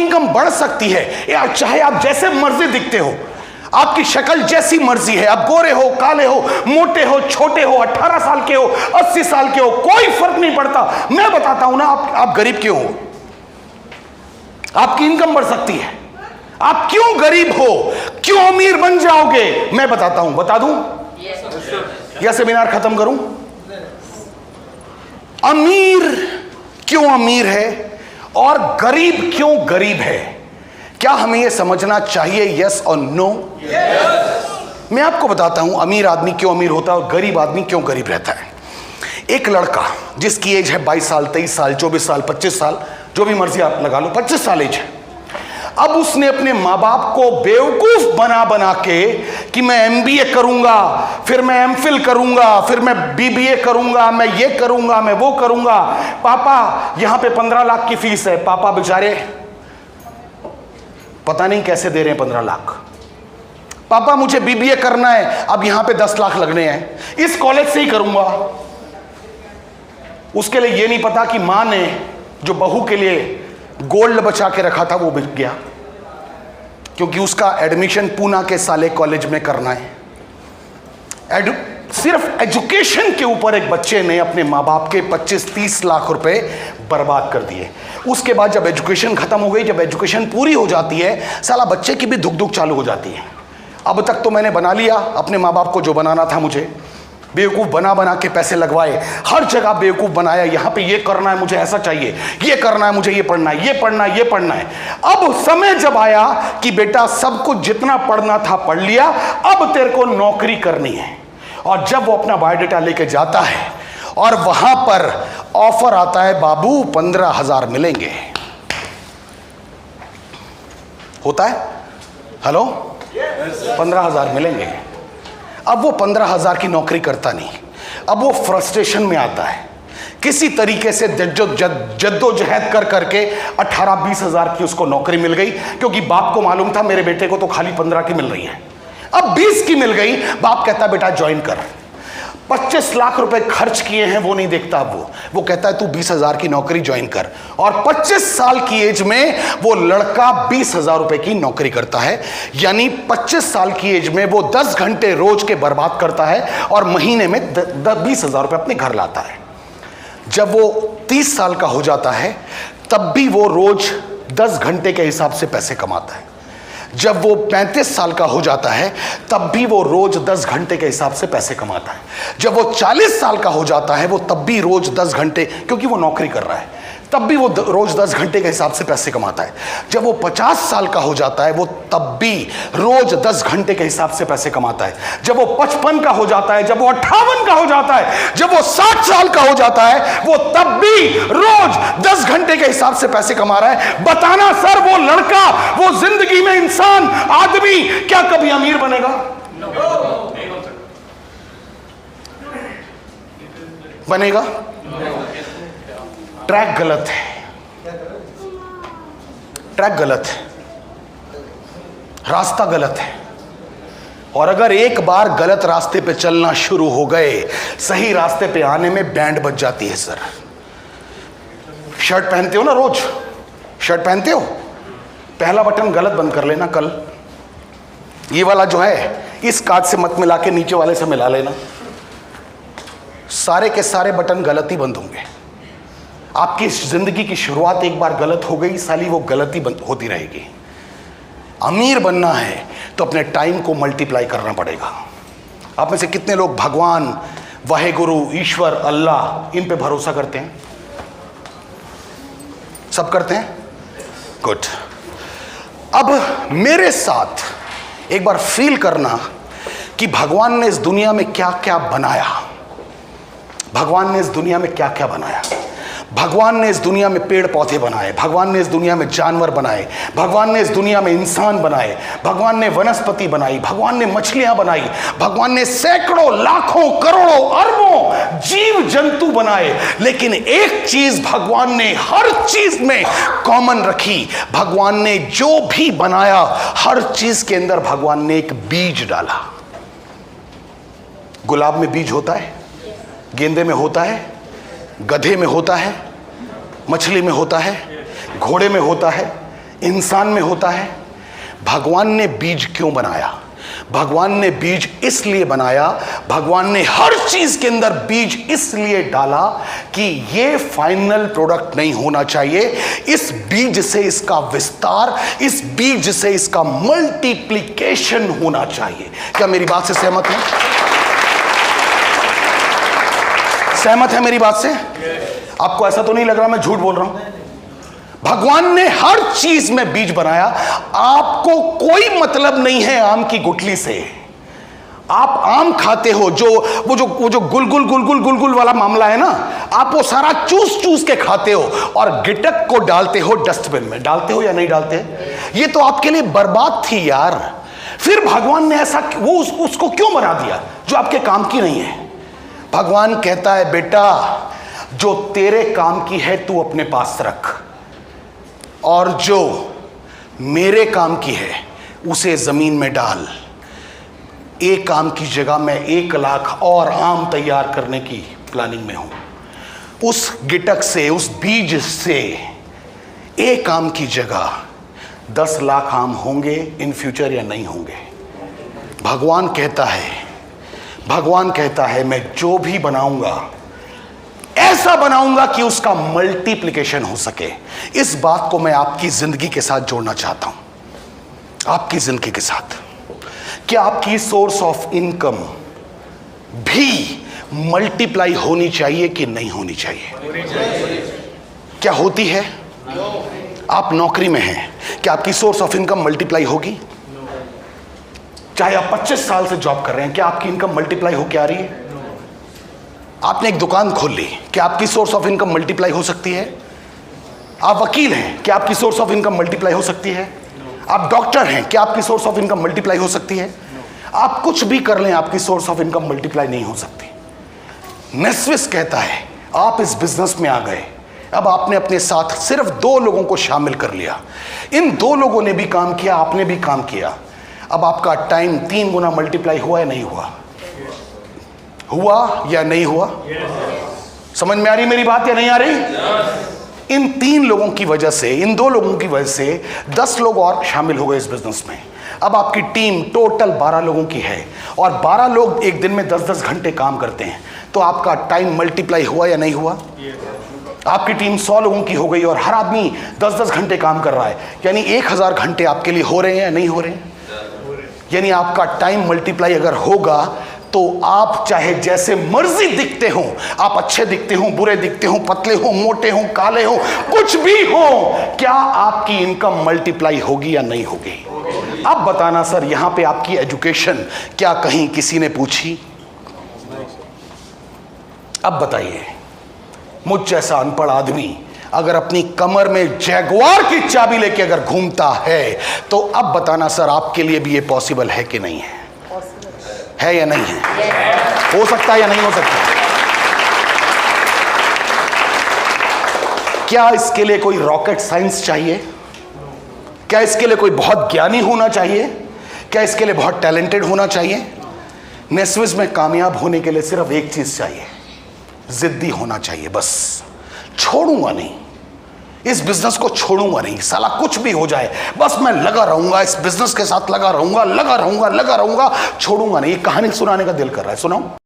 Income बढ़ सकती है यार, चाहे आप जैसे मर्जी दिखते हो, आपकी शक्ल जैसी मर्जी है, आप गोरे हो, काले हो, मोटे हो, छोटे हो, 18 साल के हो, 80 साल के हो, कोई फर्क नहीं पड़ता। मैं बताता हूं ना आप गरीब क्यों हो। आपकी इनकम बढ़ सकती है, आप क्यों गरीब हो, क्यों अमीर बन जाओगे, मैं बताता हूं। बता दूं या सेमिनार खत्म करूं? अमीर क्यों अमीर है और गरीब क्यों गरीब है, क्या हमें यह समझना चाहिए? यस और नो? मैं आपको बताता हूं अमीर आदमी क्यों अमीर होता है और गरीब आदमी क्यों गरीब रहता है। एक लड़का जिसकी एज है 22 साल, 23 साल, 24 साल, 25 साल, जो भी मर्जी आप लगा लो, 25 साल एज है। अब उसने अपने माँ बाप को बेवकूफ बना बना के कि मैं MBA करूंगा, फिर मैं MPhil करूंगा, फिर मैं BBA करूंगा, मैं ये करूंगा, मैं वो करूंगा। पापा यहां पे 15 लाख की फीस है। पापा बेचारे पता नहीं कैसे दे रहे हैं 15 लाख। पापा मुझे BBA करना है, अब यहां पे 10 लाख लगने हैं, इस कॉलेज से ही करूंगा। उसके लिए यह नहीं पता कि मां ने जो बहू के लिए गोल्ड बचा के रखा था वो बिक गया, क्योंकि उसका एडमिशन पूना के साले कॉलेज में करना है। सिर्फ एजुकेशन के ऊपर एक बच्चे ने अपने माँ बाप के 25-30 लाख रुपए बर्बाद कर दिए। उसके बाद जब एजुकेशन खत्म हो गई, जब एजुकेशन पूरी हो जाती है, साला बच्चे की भी धुक धुक चालू हो जाती है। अब तक तो मैंने बना लिया अपने माँ बाप को जो बनाना था, मुझे बेवकूफ़ बना बना के पैसे लगवाए, हर जगह बेवकूफ़ बनाया। यहाँ पे ये करना है, मुझे ऐसा चाहिए, ये करना है, मुझे ये पढ़ना है, ये पढ़ना है, ये पढ़ना है। अब समय जब आया कि बेटा सब कुछ जितना पढ़ना था पढ़ लिया, अब तेरे को नौकरी करनी है। और जब वो अपना बायोडाटा लेके जाता है और वहां पर ऑफर आता है, बाबू 15,000 मिलेंगे, होता है हेलो 15,000 मिलेंगे। अब वो 15,000 की नौकरी करता नहीं, अब वो फ्रस्ट्रेशन में आता है। किसी तरीके से जद्दोजहद कर करके 18-20 हजार की उसको नौकरी मिल गई, क्योंकि बाप को मालूम था मेरे बेटे को तो खाली 15 की मिल रही है। अब 20 की मिल गई, बाप कहता बेटा ज्वाइन कर। 25 लाख रुपए खर्च किए हैं वो नहीं देखता। अब वो कहता है तू 20,000 की नौकरी ज्वाइन कर। और 25 साल की एज में वो लड़का 20,000 रुपए की नौकरी करता है, यानी 25 साल की एज में वो 10 घंटे रोज के बर्बाद करता है और महीने में 20,000 रुपए अपने घर लाता है। जब वो 30 साल का हो जाता है तब भी वो रोज 10 घंटे के हिसाब से पैसे कमाता है। जब वो 35 साल का हो जाता है तब भी वो रोज 10 घंटे के हिसाब से पैसे कमाता है। जब वो 40 साल का हो जाता है वो तब भी रोज 10 घंटे, क्योंकि वो नौकरी कर रहा है, तब भी वो रोज 10 घंटे के हिसाब से पैसे कमाता है। जब वो 50 साल का हो जाता है वो तब भी रोज 10 घंटे के हिसाब से पैसे कमाता है। जब वो 55 का हो जाता है, जब वो 58 का हो जाता है, जब वो 60 साल का हो जाता है, वो तब भी रोज 10 घंटे के हिसाब से पैसे कमा रहा है। बताना सर, वो लड़का, वो जिंदगी में इंसान, आदमी क्या कभी अमीर बनेगा? बनेगा? ट्रैक गलत है, ट्रैक गलत है, रास्ता गलत है। और अगर एक बार गलत रास्ते पे चलना शुरू हो गए, सही रास्ते पे आने में बैंड बज जाती है। सर शर्ट पहनते हो ना, रोज शर्ट पहनते हो, पहला बटन गलत बंद कर लेना। कल ये वाला जो है इस कार्ड से मत मिला के नीचे वाले से मिला लेना, सारे के सारे बटन गलत ही बंद होंगे। आपकी जिंदगी की शुरुआत एक बार गलत हो गई, साली वो गलती होती रहेगी। अमीर बनना है तो अपने टाइम को मल्टीप्लाई करना पड़ेगा। आप में से कितने लोग भगवान, वाहेगुरु, ईश्वर, अल्लाह, इन पे भरोसा करते हैं? सब करते हैं? गुड। अब मेरे साथ एक बार फील करना कि भगवान ने इस दुनिया में क्या क्या बनाया। भगवान ने इस दुनिया में क्या क्या बनाया। भगवान ने इस दुनिया में पेड़ पौधे बनाए, भगवान ने इस दुनिया में जानवर बनाए, भगवान ने इस दुनिया में इंसान बनाए, भगवान ने वनस्पति बनाई, भगवान ने मछलियां बनाई, भगवान ने सैकड़ों, लाखों, करोड़ों, अरबों जीव जंतु बनाए। लेकिन एक चीज भगवान ने हर चीज में कॉमन रखी। भगवान ने जो भी बनाया हर चीज के अंदर भगवान ने एक बीज डाला। गुलाब में बीज होता है, गेंदे में होता है, गधे में होता है, मछली में होता है, घोड़े में होता है, इंसान में होता है। भगवान ने बीज क्यों बनाया? भगवान ने बीज इसलिए बनाया, भगवान ने हर चीज के अंदर बीज इसलिए डाला कि ये फाइनल प्रोडक्ट नहीं होना चाहिए, इस बीज से इसका विस्तार, इस बीज से इसका मल्टीप्लिकेशन होना चाहिए। क्या मेरी बात से सहमत है? सहमत है मेरी बात से? आपको ऐसा तो नहीं लग रहा मैं झूठ बोल रहा हूं? भगवान ने हर चीज में बीज बनाया। आपको कोई मतलब नहीं है आम की गुठली से। आप आम खाते हो, वो जो गुलगुल वाला मामला है ना, आप वो सारा चूस चूस के खाते हो और गिटक को डालते हो डस्टबिन में। डालते हो या नहीं डालते? ये तो आपके लिए बर्बाद थी यार। फिर भगवान ने ऐसा उसको क्यों बना दिया जो आपके काम की नहीं है? भगवान कहता है बेटा, जो तेरे काम की है तू अपने पास रख, और जो मेरे काम की है उसे जमीन में डाल। एक आम की जगह मैं 1 लाख और आम तैयार करने की प्लानिंग में हूं। उस गिटक से, उस बीज से एक आम की जगह 10 लाख आम होंगे इन फ्यूचर या नहीं होंगे? भगवान कहता है मैं जो भी बनाऊंगा ऐसा बनाऊंगा कि उसका मल्टीप्लिकेशन हो सके। इस बात को मैं आपकी जिंदगी के साथ जोड़ना चाहता हूं, आपकी जिंदगी के साथ। क्या आपकी सोर्स ऑफ इनकम भी मल्टीप्लाई होनी चाहिए कि नहीं होनी चाहिए? क्या होती है? आप नौकरी में हैं, क्या आपकी सोर्स ऑफ इनकम मल्टीप्लाई होगी? चाहे आप 25 साल से जॉब कर रहे हैं, क्या आपकी इनकम मल्टीप्लाई होकर आ रही है? आपने एक दुकान खोल ली, क्या आपकी सोर्स ऑफ इनकम मल्टीप्लाई हो सकती है? आप वकील हैं, क्या आपकी सोर्स ऑफ इनकम मल्टीप्लाई हो सकती है? आप डॉक्टर हैं, क्या आपकी सोर्स ऑफ इनकम मल्टीप्लाई हो सकती है? आप कुछ भी कर लें, आपकी सोर्स ऑफ इनकम मल्टीप्लाई नहीं हो सकती। नेस्विस कहता है आप इस बिजनेस में आ गए, अब आपने अपने साथ सिर्फ 2 लोगों को शामिल कर लिया। इन 2 लोगों ने भी काम किया, आपने भी काम किया। अब आपका टाइम 3 गुना मल्टीप्लाई हुआ या नहीं हुआ? हुआ या नहीं हुआ? समझ में आ रही मेरी बात या नहीं आ रही? इन 3 लोगों की वजह से, इन 2 लोगों की वजह से 10 लोग और शामिल हो गए इस बिजनेस में। अब आपकी टीम टोटल 12 लोगों की है और 12 लोग एक दिन में 10-10 घंटे काम करते हैं, तो आपका टाइम मल्टीप्लाई हुआ या नहीं हुआ? आपकी टीम 100 लोगों की हो गई और हर आदमी 10-10 घंटे काम कर रहा है, यानी 1000 घंटे आपके लिए हो रहे हैं या नहीं हो रहे हैं? यानी आपका टाइम मल्टीप्लाई अगर होगा तो आप चाहे जैसे मर्जी दिखते हो, आप अच्छे दिखते हो, बुरे दिखते हो, पतले हो, मोटे हो, काले हो, कुछ भी हो, क्या आपकी इनकम मल्टीप्लाई होगी या नहीं होगी? अब बताना सर, यहां पे आपकी एजुकेशन क्या कहीं किसी ने पूछी? अब बताइए, मुझ जैसा अनपढ़ आदमी अगर अपनी कमर में जैगुआर की चाबी लेके अगर घूमता है, तो अब बताना सर आपके लिए भी ये पॉसिबल है कि नहीं है? है या नहीं है? हो सकता है या नहीं हो सकता? क्या इसके लिए कोई रॉकेट साइंस चाहिए? क्या इसके लिए कोई बहुत ज्ञानी होना चाहिए? क्या इसके लिए बहुत टैलेंटेड होना चाहिए? नेस्विस में कामयाब होने के लिए सिर्फ एक चीज चाहिए, जिद्दी होना चाहिए। बस छोड़ूंगा नहीं, इस बिजनेस को छोड़ूंगा नहीं, साला कुछ भी हो जाए, बस मैं लगा रहूंगा, इस बिजनेस के साथ लगा रहूंगा, छोड़ूंगा नहीं। ये कहानी सुनाने का दिल कर रहा है, सुनाऊं?